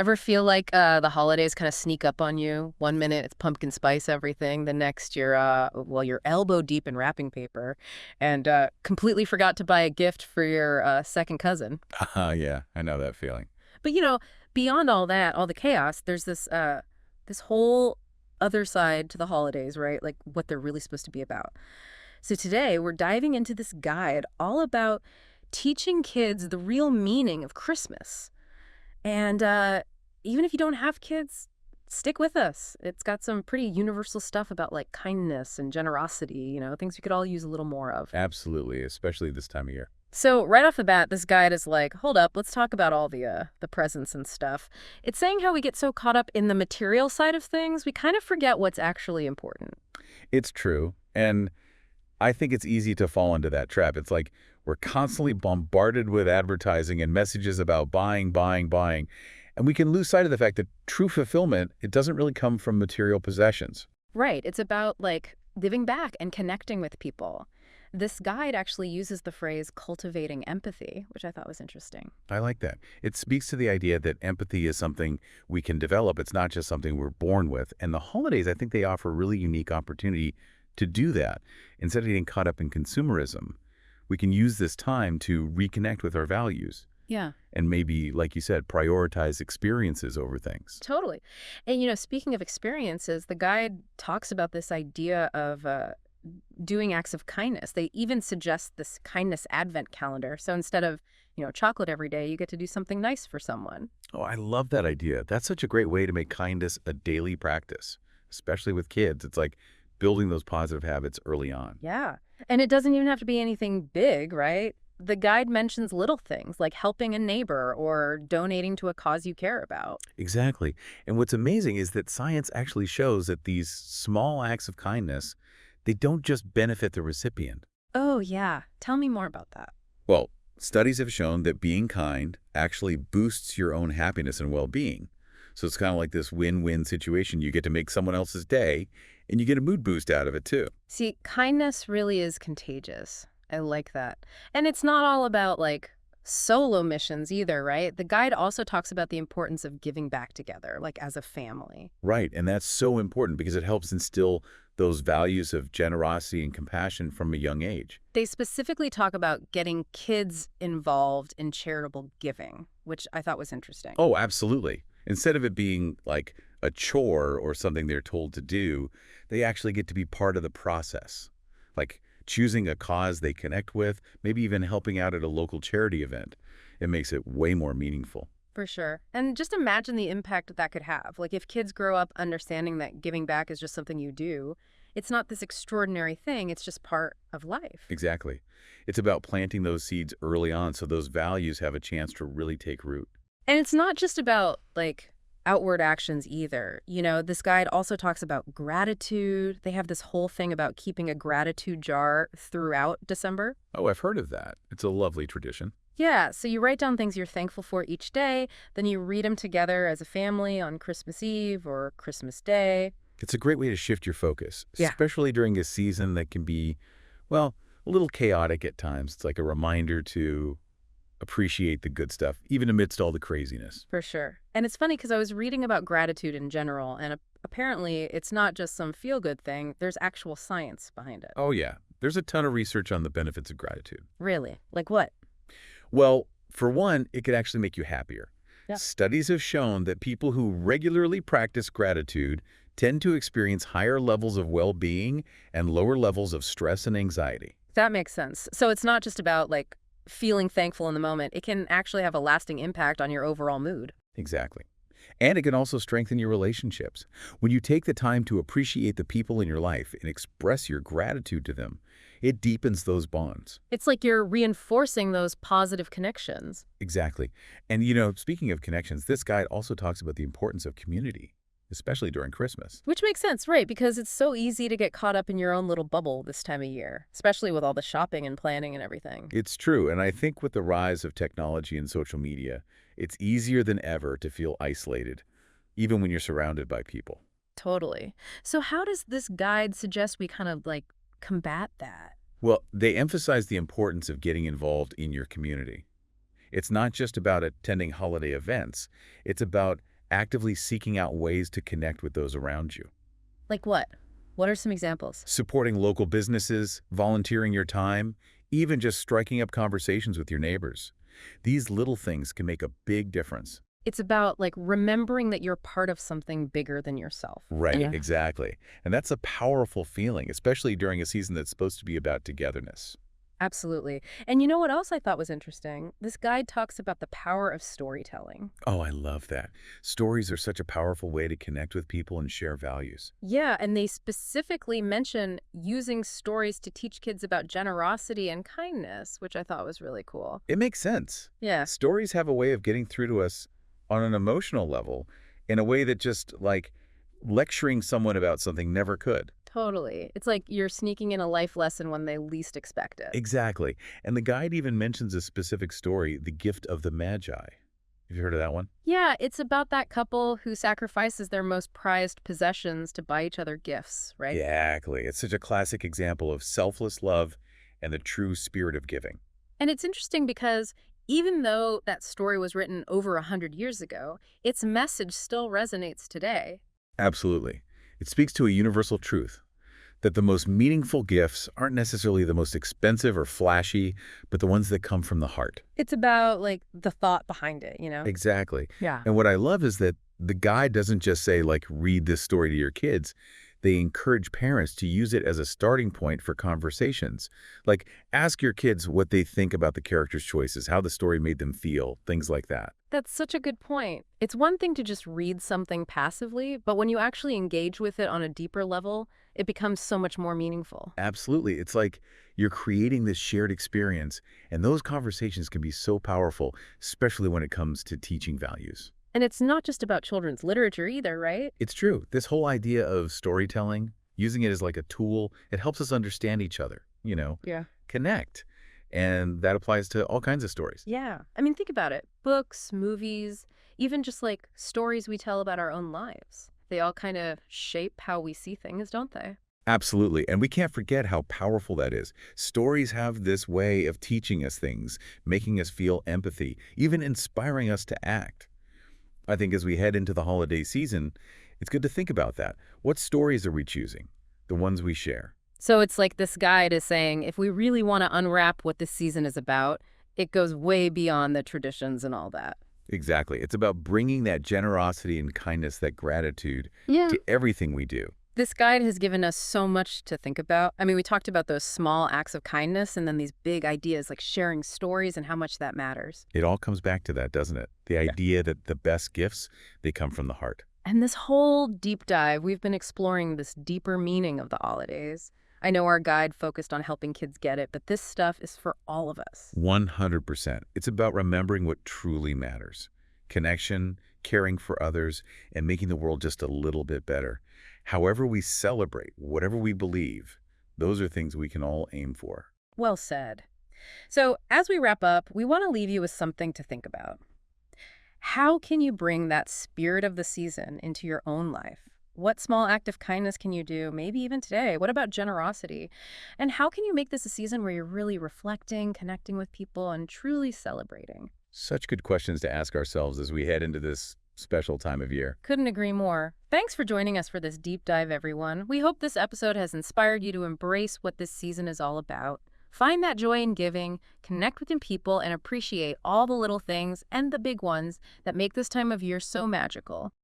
Ever feel like the holidays kind of sneak up on you? One minute it's pumpkin spice everything, the next you're elbow deep in wrapping paper, and completely forgot to buy a gift for your second cousin. Yeah, I know that feeling. But beyond all that, all the chaos, there's this whole other side to the holidays, right? Like what they're really supposed to be about. So today we're diving into this guide all about teaching kids the real meaning of Christmas. And even if you don't have kids, stick with us. It's got some pretty universal stuff about like kindness and generosity, things we could all use a little more of. Absolutely, especially this time of year. So right off the bat, this guide is like, hold up, let's talk about all the presents and stuff. It's saying how we get so caught up in the material side of things, we kind of forget what's actually important. It's true, and I think it's easy to fall into that trap. It's like we're constantly bombarded with advertising and messages about buying, buying, buying, and we can lose sight of the fact that true fulfillment, it doesn't really come from material possessions. Right. It's about like giving back and connecting with people. This guide actually uses the phrase cultivating empathy, which I thought was interesting. I like that. It speaks to the idea that empathy is something we can develop. It's not just something we're born with. And the holidays, I think they offer a really unique opportunity to do that. Instead of getting caught up in consumerism, we can use this time to reconnect with our values Yeah, and maybe, like you said, prioritize experiences over things. totally. And speaking of experiences, the guide talks about this idea of doing acts of kindness. They even suggest this kindness advent calendar. So instead of, chocolate every day, you get to do something nice for someone. Oh, I love that idea. That's such a great way to make kindness a daily practice, especially with kids. It's like building those positive habits early on. Yeah. And it doesn't even have to be anything big, right? The guide mentions little things like helping a neighbor or donating to a cause you care about. Exactly. And what's amazing is that science actually shows that these small acts of kindness, they don't just benefit the recipient. Oh, yeah. Tell me more about that. Well, studies have shown that being kind actually boosts your own happiness and well-being. So it's kind of like this win-win situation. You get to make someone else's day, and you get a mood boost out of it, too. See, kindness really is contagious. I like that. And it's not all about like solo missions either, right? The guide also talks about the importance of giving back together, like as a family. Right, and that's so important because it helps instill those values of generosity and compassion from a young age. They specifically talk about getting kids involved in charitable giving, which I thought was interesting. Oh, absolutely. Instead of it being like a chore or something they're told to do, they actually get to be part of the process. Like choosing a cause they connect with, maybe even helping out at a local charity event. It makes it way more meaningful. For sure. And just imagine the impact that could have. Like if kids grow up understanding that giving back is just something you do, it's not this extraordinary thing, it's just part of life. Exactly. It's about planting those seeds early on so those values have a chance to really take root. And it's not just about like outward actions either. This guide also talks about gratitude. They have this whole thing about keeping a gratitude jar throughout December. Oh, I've heard of that. It's a lovely tradition. Yeah, so you write down things you're thankful for each day, then you read them together as a family on Christmas Eve or Christmas Day. It's a great way to shift your focus, Yeah. especially during a season that can be, well, a little chaotic at times. It's like a reminder to appreciate the good stuff, even amidst all the craziness. For sure. And it's funny because I was reading about gratitude in general, and apparently it's not just some feel-good thing. There's actual science behind it. Oh, yeah. There's a ton of research on the benefits of gratitude. Really? Like what? Well, for one, it could actually make you happier. Yeah. Studies have shown that people who regularly practice gratitude tend to experience higher levels of well-being and lower levels of stress and anxiety. That makes sense. So it's not just about like feeling thankful in the moment. It can actually have a lasting impact on your overall mood. Exactly. And it can also strengthen your relationships. When you take the time to appreciate the people in your life and express your gratitude to them, it deepens those bonds. It's like you're reinforcing those positive connections. Exactly. And, speaking of connections, this guide also talks about the importance of community, especially during Christmas. Which makes sense, right? Because it's so easy to get caught up in your own little bubble this time of year, especially with all the shopping and planning and everything. It's true. And I think with the rise of technology and social media, it's easier than ever to feel isolated, even when you're surrounded by people. Totally. So how does this guide suggest we kind of like combat that? Well, they emphasize the importance of getting involved in your community. It's not just about attending holiday events. It's about actively seeking out ways to connect with those around you. Like what? What are some examples? Supporting local businesses, volunteering your time, even just striking up conversations with your neighbors. These little things can make a big difference. It's about like remembering that you're part of something bigger than yourself. Right, Yeah. exactly. And that's a powerful feeling, especially during a season that's supposed to be about togetherness. Absolutely. And you know what else I thought was interesting? This guide talks about the power of storytelling. Oh, I love that. Stories are such a powerful way to connect with people and share values. Yeah, and they specifically mention using stories to teach kids about generosity and kindness, which I thought was really cool. It makes sense. Yeah, Stories have a way of getting through to us on an emotional level in a way that just like lecturing someone about something never could. totally. It's like you're sneaking in a life lesson when they least expect it. Exactly. And the guide even mentions a specific story, The Gift of the Magi. Have you heard of that one? Yeah, it's about that couple who sacrifices their most prized possessions to buy each other gifts, right? Exactly. It's such a classic example of selfless love and the true spirit of giving. And it's interesting because even though that story was written over 100 years ago, its message still resonates today. Absolutely. It speaks to a universal truth that the most meaningful gifts aren't necessarily the most expensive or flashy, but the ones that come from the heart. It's about like the thought behind it, Exactly. Yeah. And what I love is that the guide doesn't just say, like, read this story to your kids. They encourage parents to use it as a starting point for conversations. Like, ask your kids what they think about the characters' choices, how the story made them feel, things like that. That's such a good point. It's one thing to just read something passively, but when you actually engage with it on a deeper level, it becomes so much more meaningful. Absolutely. It's like you're creating this shared experience, and those conversations can be so powerful, especially when it comes to teaching values. And it's not just about children's literature either, right? It's true. This whole idea of storytelling, using it as like a tool, it helps us understand each other, Yeah. connect. And that applies to all kinds of stories. Yeah. I mean, think about it. Books, movies, even just like stories we tell about our own lives. They all kind of shape how we see things, don't they? Absolutely. And we can't forget how powerful that is. Stories have this way of teaching us things, making us feel empathy, even inspiring us to act. I think as we head into the holiday season, it's good to think about that. What stories are we choosing? The ones we share. So it's like this guide is saying if we really want to unwrap what this season is about, it goes way beyond the traditions and all that. Exactly. It's about bringing that generosity and kindness, that gratitude Yeah. to everything we do. This guide has given us so much to think about. I mean, we talked about those small acts of kindness and then these big ideas like sharing stories and how much that matters. It all comes back to that, doesn't it? The idea that the best gifts, they come from the heart. And this whole deep dive, we've been exploring this deeper meaning of the holidays. I know our guide focused on helping kids get it, but this stuff is for all of us. 100%. It's about remembering what truly matters. Connection, caring for others, and making the world just a little bit better. However we celebrate, whatever we believe, those are things we can all aim for. Well said. So, as we wrap up, we want to leave you with something to think about. How can you bring that spirit of the season into your own life? What small act of kindness can you do, maybe even today? What about generosity? And how can you make this a season where you're really reflecting, connecting with people, and truly celebrating? Such good questions to ask ourselves as we head into this special time of year. Couldn't agree more. Thanks for joining us for this deep dive, everyone. We hope this episode has inspired you to embrace what this season is all about. Find that joy in giving, connect with your people, and appreciate all the little things and the big ones that make this time of year so magical.